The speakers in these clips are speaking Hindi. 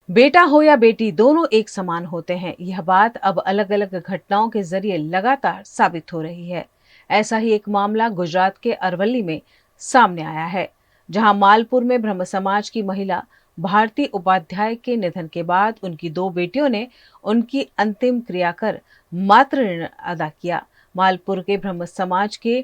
बेटा हो या बेटी, दोनों एक समान होते हैं। यह बात अब अलग अलग घटनाओं के जरिए लगातार साबित हो रही है। ऐसा ही एक मामला गुजरात के अरवली में सामने आया है, जहां मालपुर में ब्रह्म समाज की महिला भारती उपाध्याय के निधन के बाद उनकी दो बेटियों ने उनकी अंतिम क्रिया कर मातृ ऋण अदा किया। मालपुर के ब्रह्म समाज के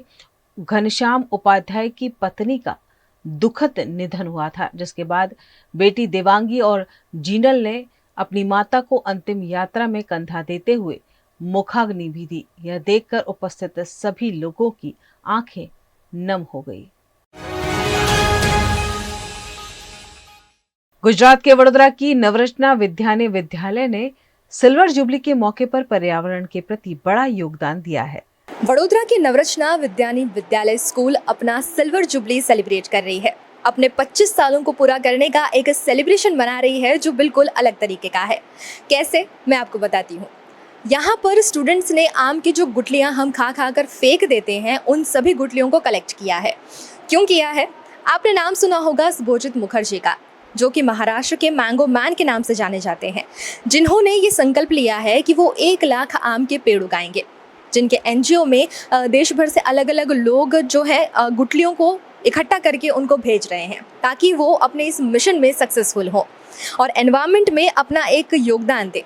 घनश्याम उपाध्याय की पत्नी का दुखद निधन हुआ था, जिसके बाद बेटी देवांगी और जीनल ने अपनी माता को अंतिम यात्रा में कंधा देते हुए मुखाग्नि भी दी। यह देखकर उपस्थित सभी लोगों की आंखें नम हो गई। गुजरात के वडोदरा की नवरचना विद्यालय विद्यालय ने सिल्वर जुबली के मौके पर पर्यावरण के प्रति बड़ा योगदान दिया है। वडोदरा की नवरचना विद्यानी विद्यालय स्कूल अपना सिल्वर जुबली सेलिब्रेट कर रही है। अपने 25 सालों को पूरा करने का एक सेलिब्रेशन मना रही है जो बिल्कुल अलग तरीके का है। कैसे, मैं आपको बताती हूँ। यहाँ पर स्टूडेंट्स ने आम की जो गुठलियाँ हम खा खा कर फेंक देते हैं, उन सभी गुठलियों को कलेक्ट किया है। क्यों किया है? आपने नाम सुना होगा सुभोजित मुखर्जी का, जो कि महाराष्ट्र के मैंगो मैन के नाम से जाने जाते हैं, जिन्होंने ये संकल्प लिया है कि वो 1 लाख आम के पेड़ उगाएंगे, जिनके एनजीओ में देश भर से अलग अलग लोग जो है गुठलियों को इकट्ठा करके उनको भेज रहे हैं, ताकि वो अपने इस मिशन में सक्सेसफुल हो और एनवायरनमेंट में अपना एक योगदान दे।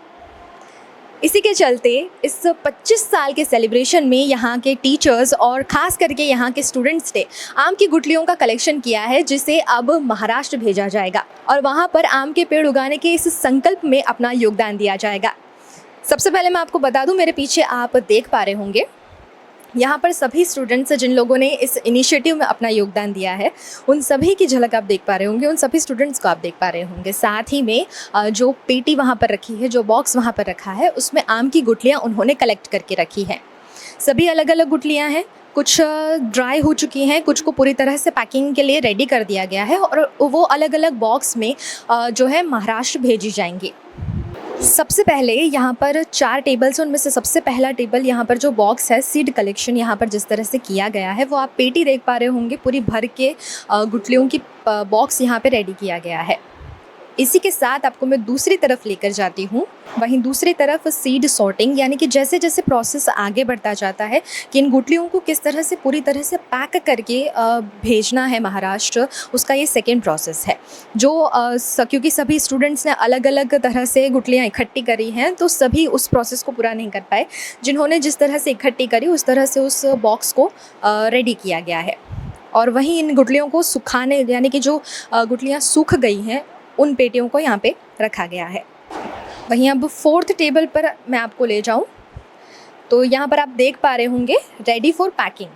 इसी के चलते इस 25 साल के सेलिब्रेशन में यहाँ के टीचर्स और ख़ास करके यहाँ के स्टूडेंट्स ने आम की गुठलियों का कलेक्शन किया है, जिसे अब महाराष्ट्र भेजा जाएगा और वहाँ पर आम के पेड़ उगाने के इस संकल्प में अपना योगदान दिया जाएगा। सबसे पहले मैं आपको बता दूं, मेरे पीछे आप देख पा रहे होंगे, यहाँ पर सभी स्टूडेंट्स जिन लोगों ने इस इनिशिएटिव में अपना योगदान दिया है, उन सभी की झलक आप देख पा रहे होंगे, उन सभी स्टूडेंट्स को आप देख पा रहे होंगे। साथ ही में जो पेटी वहाँ पर रखी है, जो बॉक्स वहाँ पर रखा है, उसमें आम की गुठलियाँ उन्होंने कलेक्ट करके रखी हैं। सभी अलग अलग गुठलियाँ हैं, कुछ ड्राई हो चुकी हैं, कुछ को पूरी तरह से पैकिंग के लिए रेडी कर दिया गया है और वो अलग अलग बॉक्स में जो है महाराष्ट्र भेजी जाएंगी। सबसे पहले यहाँ पर 4 टेबल्स हैं, उनमें से सबसे पहला टेबल यहाँ पर जो बॉक्स है, सीड कलेक्शन यहाँ पर जिस तरह से किया गया है, वो आप पेटी देख पा रहे होंगे, पूरी भर के गुठलियों की बॉक्स यहाँ पे रेडी किया गया है। इसी के साथ आपको मैं दूसरी तरफ लेकर जाती हूँ। वहीं दूसरी तरफ सीड सॉर्टिंग, यानी कि जैसे जैसे प्रोसेस आगे बढ़ता जाता है कि इन गुठलियों को किस तरह से पूरी तरह से पैक करके भेजना है महाराष्ट्र, उसका ये सेकेंड प्रोसेस है। जो क्योंकि सभी स्टूडेंट्स ने अलग अलग तरह से गुठलियाँ इकट्ठी करी हैं, तो सभी उस प्रोसेस को पूरा नहीं कर पाए। जिन्होंने जिस तरह से इकट्ठी करी, उस तरह से उस बॉक्स को रेडी किया गया है। और वहीं इन गुठलियों को सुखाने, यानी कि जो गुठलियाँ सूख गई हैं, उन पेटियों को यहाँ पे रखा गया है। वहीं अब 4th टेबल पर मैं आपको ले जाऊँ तो यहाँ पर आप देख पा रहे होंगे रेडी फॉर पैकिंग।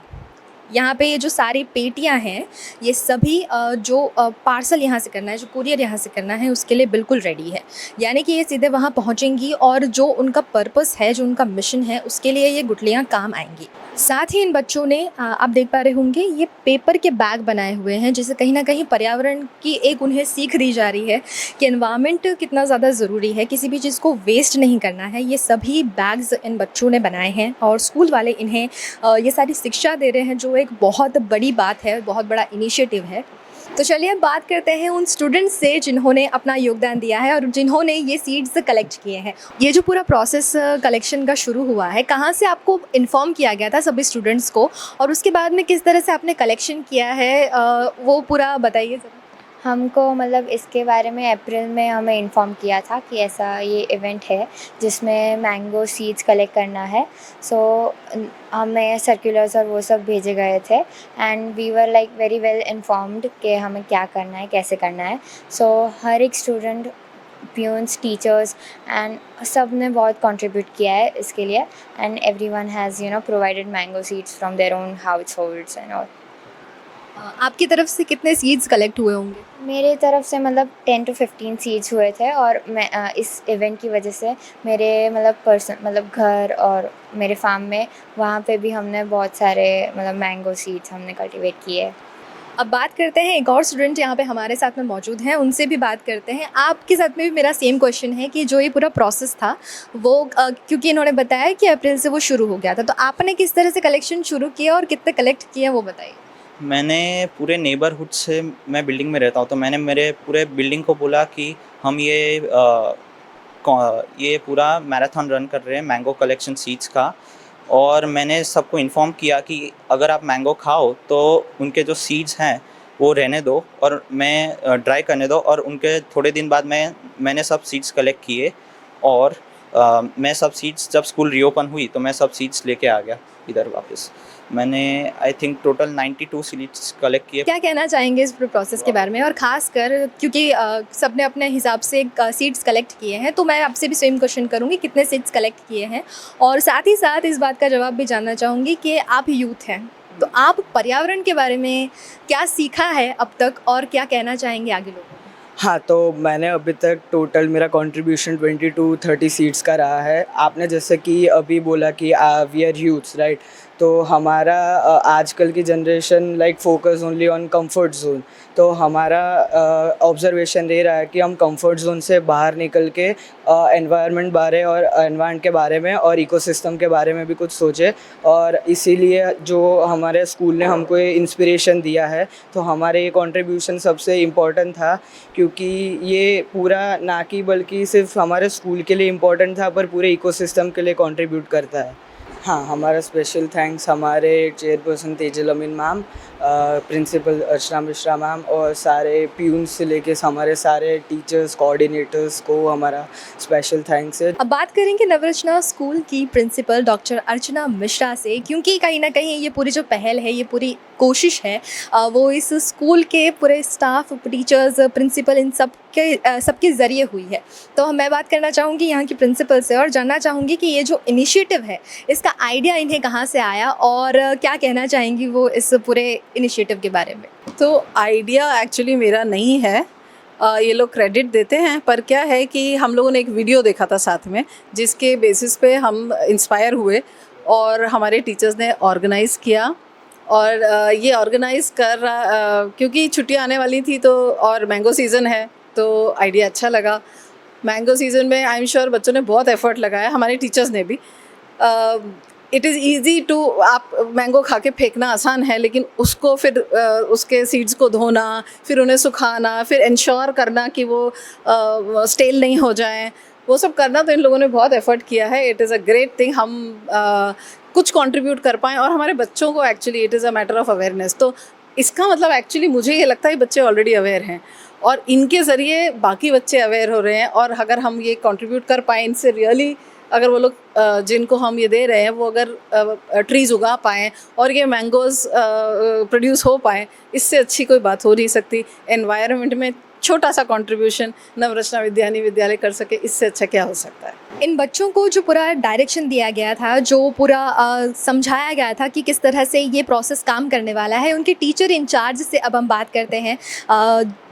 यहाँ पे ये जो सारी पेटियाँ हैं, ये सभी जो पार्सल यहाँ से करना है, जो कुरियर यहाँ से करना है, उसके लिए बिल्कुल रेडी है। यानी कि ये सीधे वहाँ पहुँचेंगी और जो उनका पर्पस है, जो उनका मिशन है, उसके लिए ये गुठलियाँ काम आएंगी। साथ ही इन बच्चों ने आप देख पा रहे होंगे, ये पेपर के बैग बनाए हुए हैं, जिससे कहीं ना कहीं पर्यावरण की एक उन्हें सीख दी जा रही है कि एनवायरनमेंट कितना ज़्यादा ज़रूरी है, किसी भी चीज़ को वेस्ट नहीं करना है। ये सभी बैग्स इन बच्चों ने बनाए हैं और स्कूल वाले इन्हें ये सारी शिक्षा दे रहे हैं, जो एक बहुत बड़ी बात है, बहुत बड़ा इनिशिएटिव है। तो चलिए अब बात करते हैं उन स्टूडेंट्स से जिन्होंने अपना योगदान दिया है और जिन्होंने ये सीड्स कलेक्ट किए हैं। ये जो पूरा प्रोसेस कलेक्शन का शुरू हुआ है, कहाँ से आपको इन्फॉर्म किया गया था सभी स्टूडेंट्स को, और उसके बाद में किस तरह से आपने कलेक्शन किया है, वो पूरा बताइए ज़रा। हमको मतलब इसके बारे में अप्रैल में हमें इन्फॉर्म किया था कि ऐसा ये इवेंट है जिसमें मैंगो सीड्स कलेक्ट करना है। सो हमें सर्कुलर्स और वो सब भेजे गए थे and we were like very well informed कि हमें क्या करना है, कैसे करना है। सो हर एक स्टूडेंट, प्यून्स, टीचर्स एंड सब ने बहुत कंट्रीब्यूट किया है इसके लिए and everyone has provided mango seeds from their own house holds and all. आपकी तरफ से कितने सीड्स कलेक्ट हुए होंगे? मेरे तरफ से मतलब 10 to 15 सीड्स हुए थे और मैं इस इवेंट की वजह से मेरे मतलब घर और मेरे फार्म में वहाँ पे भी हमने बहुत सारे मतलब मैंगो सीड्स हमने कल्टीवेट किए। अब बात करते हैं, एक और स्टूडेंट यहाँ पे हमारे साथ में मौजूद हैं, उनसे भी बात करते हैं। आपके साथ में भी मेरा सेम क्वेश्चन है कि जो ये पूरा प्रोसेस था वो क्योंकि इन्होंने बताया कि अप्रैल से वो शुरू हो गया था, तो आपने किस तरह से कलेक्शन शुरू किया और कितने कलेक्ट किए वो बताइए। मैंने पूरे नेबरहुड से, मैं बिल्डिंग में रहता हूँ, तो मैंने मेरे पूरे बिल्डिंग को बोला कि हम ये पूरा मैराथन रन कर रहे हैं मैंगो कलेक्शन सीड्स का। और मैंने सबको इन्फॉर्म किया कि अगर आप मैंगो खाओ तो उनके जो सीड्स हैं वो रहने दो और मैं ड्राई करने दो, और उनके थोड़े दिन बाद मैंने सब सीड्स कलेक्ट किए। और मैं सब सीड्स, जब स्कूल रीओपन हुई तो मैं सब सीड्स लेके आ गया इधर वापस। मैंने I think total 92 seeds collect किए। क्या कहना चाहेंगे इस पूरे प्रोसेस के बारे में, और ख़ास कर क्योंकि सबने अपने हिसाब से सीड्स कलेक्ट किए हैं, तो मैं आपसे भी सेम क्वेश्चन करूँगी, कितने सीड्स कलेक्ट किए हैं? और साथ ही साथ इस बात का जवाब भी जानना चाहूँगी कि आप यूथ हैं, तो आप पर्यावरण के बारे में क्या सीखा है अब तक और क्या कहना चाहेंगे आगे लोगों को? हाँ, तो मैंने अभी तक टोटल मेरा कंट्रीब्यूशन 20 to 30 सीट्स का रहा है। आपने जैसे कि अभी बोला कि वी आर यूथ्स, राइट? तो हमारा आजकल की generation like focus only on comfort zone. तो हमारा ऑब्जर्वेशन ये रहा है कि हम कंफर्ट जोन से बाहर निकल के एनवायरनमेंट बारे और एनवायरनमेंट के बारे में और इकोसिस्टम के बारे में भी कुछ सोचे। और इसीलिए जो हमारे स्कूल ने हमको ये इंस्पिरेशन दिया है, तो हमारे ये कंट्रीब्यूशन सबसे इम्पोर्टेंट था, क्योंकि ये पूरा ना कि बल्कि सिर्फ हमारे स्कूल के लिए इम्पोर्टेंट था, पर पूरे इकोसिस्टम के लिए कंट्रीब्यूट करता है। हाँ, हमारा स्पेशल थैंक्स हमारे चेयरपर्सन तेजल अमीन ma'am, principal Archana Mishra ma'am और सारे प्यून्स से लेके हमारे सारे टीचर्स, कोऑर्डिनेटर्स को हमारा स्पेशल थैंक्स है। अब बात करेंगे नवरचना स्कूल की प्रिंसिपल डॉक्टर अर्चना मिश्रा से, क्योंकि कहीं ना कहीं ये पूरी जो पहल है, ये पूरी कोशिश है, वो इस स्कूल के पूरे स्टाफ, टीचर्स, प्रिंसिपल, इन सबके ज़रिए हुई है। तो मैं बात करना चाहूँगी यहाँ की प्रिंसिपल से और जानना चाहूँगी कि ये जो इनिशिएटिव है, इसका आइडिया इन्हें कहाँ से आया और क्या कहना चाहेंगी वो इस पूरे इनिशिएटिव के बारे में? तो आइडिया एक्चुअली मेरा नहीं है, ये लोग क्रेडिट देते हैं, पर क्या है कि हम लोगों ने एक वीडियो देखा था साथ में, जिसके बेसिस पे हम इंस्पायर हुए और हमारे टीचर्स ने ऑर्गेनाइज़ किया। और ये ऑर्गेनाइज़ कर रहा क्योंकि छुट्टियां आने वाली थी, तो और मैंगो सीज़न है, तो आइडिया अच्छा लगा। मैंगो सीज़न में आई एम श्योर बच्चों ने बहुत एफर्ट लगाया, हमारे टीचर्स ने भी। इट इज़ ईजी टू, आप मैंगो खा के फेंकना आसान है, लेकिन उसको फिर उसके सीड्स को धोना, फिर उन्हें सुखाना, फिर इंश्योर करना कि वो स्टेल नहीं हो जाएं, वो सब करना, तो इन लोगों ने बहुत एफर्ट किया है। It is a great thing हम कुछ कंट्रीब्यूट कर पाएँ, और हमारे बच्चों को actually it is a matter of awareness. तो इसका मतलब एक्चुअली मुझे ये लगता है बच्चे ऑलरेडी अवेयर हैं और इनके ज़रिए बाकी बच्चे अवेयर हो रहे हैं। और अगर हम ये कंट्रीब्यूट कर पाएँ इनसे, रियली अगर वो लोग जिनको हम ये दे रहे हैं वो अगर ट्रीज़ उगा पाएँ और ये मैंगोज़ प्रोड्यूस हो पाएँ, इससे अच्छी कोई बात हो नहीं सकती। एनवायरनमेंट में छोटा सा कंट्रीब्यूशन नवरचना विद्यानी विद्यालय कर सके, इससे अच्छा क्या हो सकता है। इन बच्चों को जो पूरा डायरेक्शन दिया गया था, जो पूरा समझाया गया था कि किस तरह से ये प्रोसेस काम करने वाला है, उनके टीचर इंचार्ज से अब हम बात करते हैं।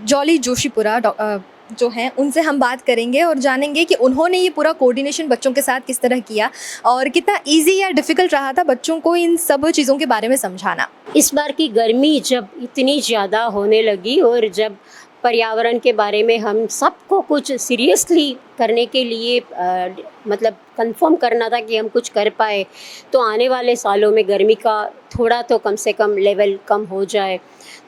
जॉली जोशीपुरा जो हैं, उनसे हम बात करेंगे और जानेंगे कि उन्होंने ये पूरा कोऑर्डिनेशन बच्चों के साथ किस तरह किया और कितना इजी या डिफ़िकल्ट रहा था बच्चों को इन सब चीज़ों के बारे में समझाना। इस बार की गर्मी जब इतनी ज़्यादा होने लगी और जब पर्यावरण के बारे में हम सबको कुछ सीरियसली करने के लिए मतलब कंफर्म करना था कि हम कुछ कर पाए, तो आने वाले सालों में गर्मी का थोड़ा तो कम से कम लेवल कम हो जाए।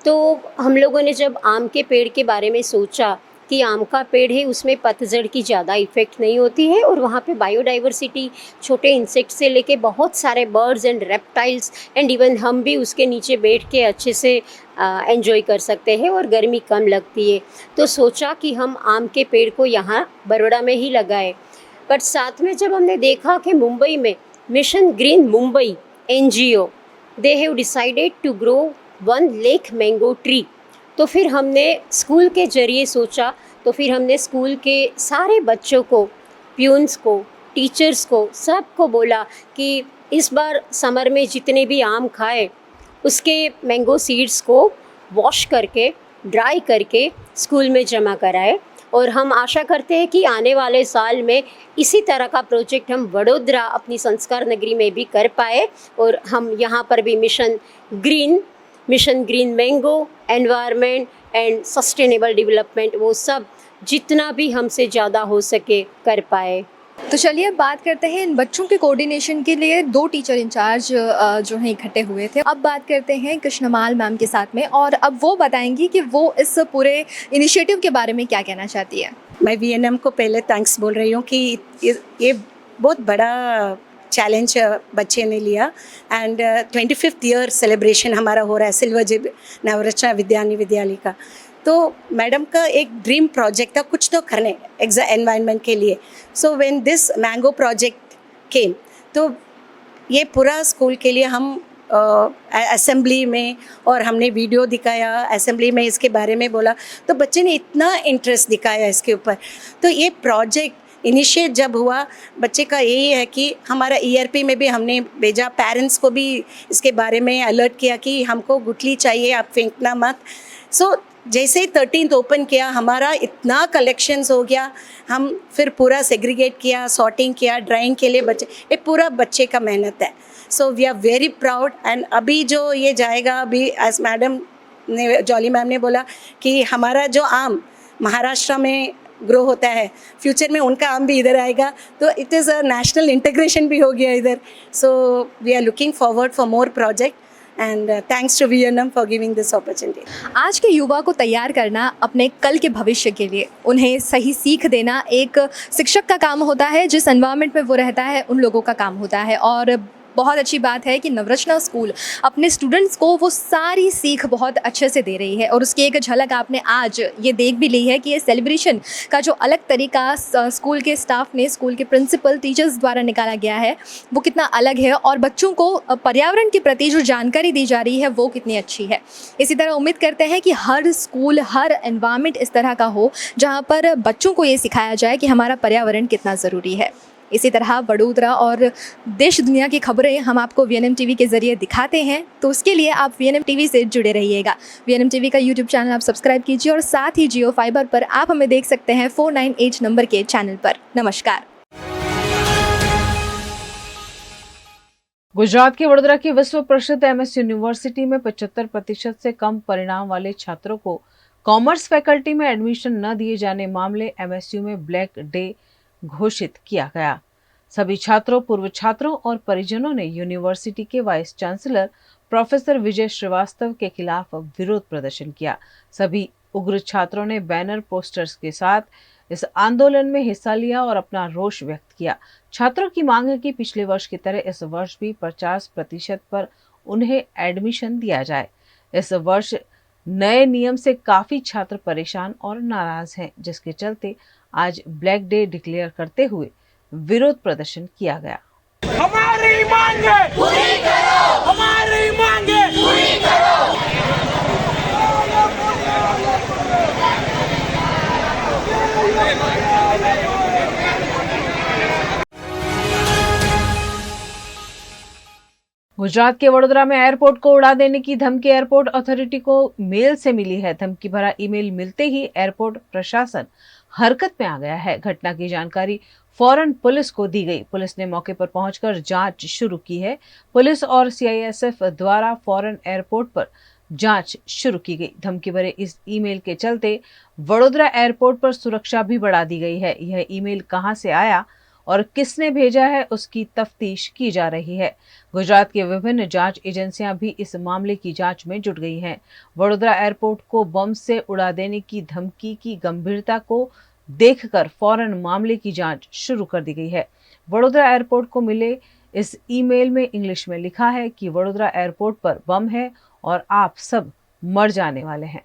तो हम लोगों ने जब आम के पेड़ के बारे में सोचा कि आम का पेड़ है, उसमें पतझड़ की ज़्यादा इफ़ेक्ट नहीं होती है और वहाँ पे बायोडाइवर्सिटी, छोटे इंसेक्ट से लेके बहुत सारे birds and reptiles and even हम भी उसके नीचे बैठ के अच्छे से एंजॉय कर सकते हैं और गर्मी कम लगती है। तो सोचा कि हम आम के पेड़ को यहाँ बड़ौदा में ही लगाए। बट साथ में जब हमने देखा कि मुंबई में mission green Mumbai NGO, they have decided to grow 1 lakh mango tree, तो फिर हमने स्कूल के ज़रिए सोचा, तो फिर हमने स्कूल के सारे बच्चों को, प्यून्स को, टीचर्स को, सबको बोला कि इस बार समर में जितने भी आम खाए उसके मैंगो सीड्स को वॉश करके, ड्राई करके स्कूल में जमा कराए। और हम आशा करते हैं कि आने वाले साल में इसी तरह का प्रोजेक्ट हम वडोदरा अपनी संस्कार नगरी में भी कर पाए और हम यहाँ पर भी mission green mango, environment and sustainable development, वो सब जितना भी हमसे ज़्यादा हो सके कर पाए। तो चलिए अब बात करते हैं इन बच्चों के कोऑर्डिनेशन के लिए 2 टीचर इंचार्ज जो हैं इकट्ठे हुए थे। अब बात करते हैं कृष्णमाल मैम के साथ में और अब वो बताएंगी कि वो इस पूरे इनिशिएटिव के बारे में क्या कहना चाहती है। मैं वीएनएम को पहले थैंक्स बोल रही हूँ कि ये बहुत बड़ा चैलेंज बच्चे ने लिया एंड 25th ईयर सेलिब्रेशन हमारा हो रहा है सिल्वर जुबली नवरत्ना विद्यालय का। तो मैडम का एक ड्रीम प्रोजेक्ट था कुछ तो करने एनवायरनमेंट के लिए। So when this mango project came तो ये पूरा स्कूल के लिए हम असेंबली में और हमने वीडियो दिखाया, असेंबली में इसके बारे में बोला तो बच्चे ने इतना इंटरेस्ट दिखाया इसके ऊपर। तो ये प्रोजेक्ट इनिशिएट जब हुआ बच्चे का यही है कि हमारा ईआरपी में भी हमने भेजा, पेरेंट्स को भी इसके बारे में अलर्ट किया कि हमको गुठली चाहिए, आप फेंकना मत। सो जैसे ही 13th ओपन किया हमारा इतना कलेक्शंस हो गया, हम फिर पूरा सेग्रीगेट किया, सॉर्टिंग किया, ड्राइंग के लिए बच्चे, ये पूरा बच्चे का मेहनत है। So we are very proud and अभी जो ये जाएगा, अभी एज मैडम ने जॉली मैम ने बोला कि हमारा जो आम महाराष्ट्र में ग्रो होता है, फ्यूचर में उनका आम भी इधर आएगा, तो it is a national integration भी हो गया इधर। So we are looking forward for more project and thanks to VNM for giving this opportunity. आज के युवा को तैयार करना अपने कल के भविष्य के लिए, उन्हें सही सीख देना एक शिक्षक का काम होता है, जिस एनवायरनमेंट में वो रहता है उन लोगों का काम होता है। और बहुत अच्छी बात है कि नवरत्ना स्कूल अपने स्टूडेंट्स को वो सारी सीख बहुत अच्छे से दे रही है और उसकी एक झलक आपने आज ये देख भी ली है कि ये सेलिब्रेशन का जो अलग तरीका स्कूल के स्टाफ ने, स्कूल के प्रिंसिपल, टीचर्स द्वारा निकाला गया है वो कितना अलग है और बच्चों को पर्यावरण के प्रति जो जानकारी दी जा रही है वो कितनी अच्छी है। इसी तरह उम्मीद करते हैं कि हर स्कूल, हर एनवायरनमेंट इस तरह का हो जहाँ पर बच्चों को ये सिखाया जाए कि हमारा पर्यावरण कितना ज़रूरी है। इसी तरह वडोदरा और देश दुनिया की खबरें हम आपको वीएनएम टीवी के ज़रिए दिखाते हैं, तो उसके लिए आप वीएनएम टीवी से जुड़े रहिएगा। वीएनएम टीवी का यूट्यूब चैनल आप सब्सक्राइब कीजिए और साथ ही जियो फाइबर पर आप हमें देख सकते हैं 498 नंबर के चैनल पर। नमस्कार। गुजरात के वडोदरा की विश्व प्रसिद्ध एमएस यूनिवर्सिटी में 75% से कम परिणाम वाले छात्रों को कॉमर्स फैकल्टी में एडमिशन न दिए जाने मामले एमएसयू में ब्लैक डे घोषित किया गया। सभी छात्रों, पूर्व छात्रों और परिजनों ने यूनिवर्सिटी के वाइस चांसलर प्रोफेसर विजय श्रीवास्तव के खिलाफ विरोध प्रदर्शन किया। सभी उग्र छात्रों ने बैनर, पोस्टर्स के साथ इस आंदोलन में हिस्सा लिया और अपना रोष व्यक्त किया। छात्रों की मांग है कि पिछले वर्ष की तरह इस वर्ष भी 50% पर उन्हें एडमिशन दिया जाए। इस वर्ष नए नियम से काफी छात्र परेशान और नाराज हैं, जिसके चलते आज ब्लैक डे डिक्लेयर करते हुए विरोध प्रदर्शन किया गया। हमारी मांगे पूरी करो, हमारी मांगे पूरी करो। गुजरात के वडोदरा में एयरपोर्ट को उड़ा देने की धमकी एयरपोर्ट अथॉरिटी को मेल से मिली है। धमकी भरा ईमेल मिलते ही एयरपोर्ट प्रशासन हरकत में आ गया है। घटना की जानकारी फौरन पुलिस को दी गई। पुलिस ने मौके पर पहुंचकर जांच शुरू की है। पुलिस और सीआईएसएफ द्वारा फौरन एयरपोर्ट पर जांच शुरू की गई। धमकी भरे इस ईमेल के चलते वडोदरा एयरपोर्ट पर सुरक्षा भी बढ़ा दी गई है। यह ईमेल कहां से आया और किसने भेजा है, उसकी तफ्तीश की जा रही है। गुजरात के विभिन्न जांच एजेंसियां भी इस मामले की जांच में जुट गई हैं। वडोदरा एयरपोर्ट को बम से उड़ा देने की धमकी की गंभीरता को देखकर फौरन मामले की जांच शुरू कर दी गई है। वडोदरा एयरपोर्ट को मिले इस ईमेल में इंग्लिश में लिखा है कि वडोदरा एयरपोर्ट पर बम है और आप सब मर जाने वाले हैं।